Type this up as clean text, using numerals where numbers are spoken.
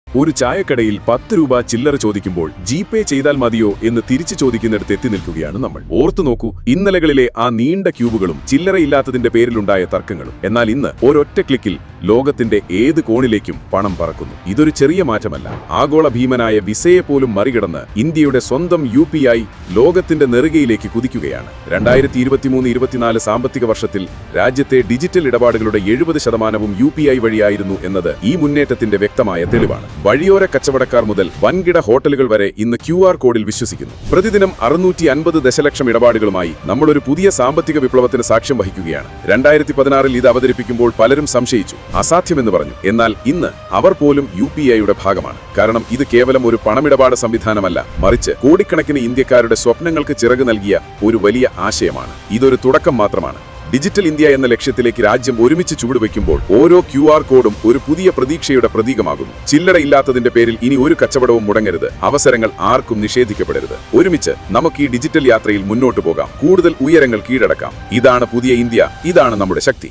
ഒരു ചായക്കടയിൽ 10 രൂപ ചില്ലറ ചോദിക്കുമ്പോൾ ജിപേ ചെയ്താൽ മതിയോ എന്ന് തിരിച്ചു ചോദിക്കുന്നിടത്ത് എത്തി നിൽക്കുകയാണ് നമ്മൾ. ഓർത്തു നോക്കൂ, ഇന്നലകളിലെ ആ നീണ്ട ക്യൂബുകളും ചില്ലറയില്ലാത്തതിന്റെ പേരിലുണ്ടായ തർക്കങ്ങളും. എന്നാൽ ഇന്ന് ഒരൊറ്റ ക്ലിക്കിൽ ലോകത്തിന്റെ ഏത് കോണിലേക്കും പണം പറക്കുന്നു. ഇതൊരു ചെറിയ മാറ്റമല്ല. ആഗോള ഭീമനായ വിസയെ പോലും മറികടന്ന് ഇന്ത്യയുടെ സ്വന്തം UPI ലോകത്തിന്റെ നെറുകയിലേക്ക് കുതിക്കുകയാണ്. 2023-24 സാമ്പത്തിക വർഷത്തിൽ രാജ്യത്തെ ഡിജിറ്റൽ ഇടപാടുകളുടെ 70% UPI വഴിയായിരുന്നു എന്നത് ഈ മുന്നേറ്റത്തിന്റെ വ്യക്തമായ തെളിവാണ്. വഴിയോര കച്ചവടക്കാർ മുതൽ വൻകിട ഹോട്ടലുകൾ വരെ ഇന്ന് QR കോഡിൽ വിശ്വസിക്കുന്നു. പ്രതിദിനം 650 ദശലക്ഷം ഇടപാടുകളുമായി നമ്മളൊരു പുതിയ സാമ്പത്തിക വിപ്ലവത്തിന് സാക്ഷ്യം വഹിക്കുകയാണ്. 2016-ൽ ഇത് അവതരിപ്പിക്കുമ്പോൾ പലരും സംശയിച്ചു, അസാധ്യമെന്ന് പറഞ്ഞു. എന്നാൽ ഇന്ന് അവർ പോലും UPIയുടെ ഭാഗമാണ്. കാരണം ഇത് കേവലം ഒരു പണമിടപാട് സംവിധാനമല്ല, മറിച്ച് കോടിക്കണക്കിന് ഇന്ത്യക്കാരുടെ സ്വപ്നങ്ങൾക്ക് ചിറക് നൽകിയ ഒരു വലിയ ആശയമാണ്. ഇതൊരു തുടക്കം മാത്രമാണ്. ഡിജിറ്റൽ ഇന്ത്യ എന്ന ലക്ഷ്യത്തിലേക്ക് രാജ്യം ഒരുമിച്ച് ചുവടുവെക്കുമ്പോൾ ഓരോ QR കോഡും ഒരു പുതിയ പ്രതീക്ഷയുടെ പ്രതീകമാകുന്നു. ചില്ലറയില്ലാത്തതിന്റെ പേരിൽ ഇനി ഒരു കച്ചവടവും മുടങ്ങരുത്. അവസരങ്ങൾ ആർക്കും നിഷേധിക്കപ്പെടരുത്. ഒരുമിച്ച് നമുക്ക് ഈ ഡിജിറ്റൽ യാത്രയിൽ മുന്നോട്ടു പോകാം. കൂടുതൽ ഉയരങ്ങൾ കീഴടക്കാം. ഇതാണ് പുതിയ ഇന്ത്യ. ഇതാണ് നമ്മുടെ ശക്തി.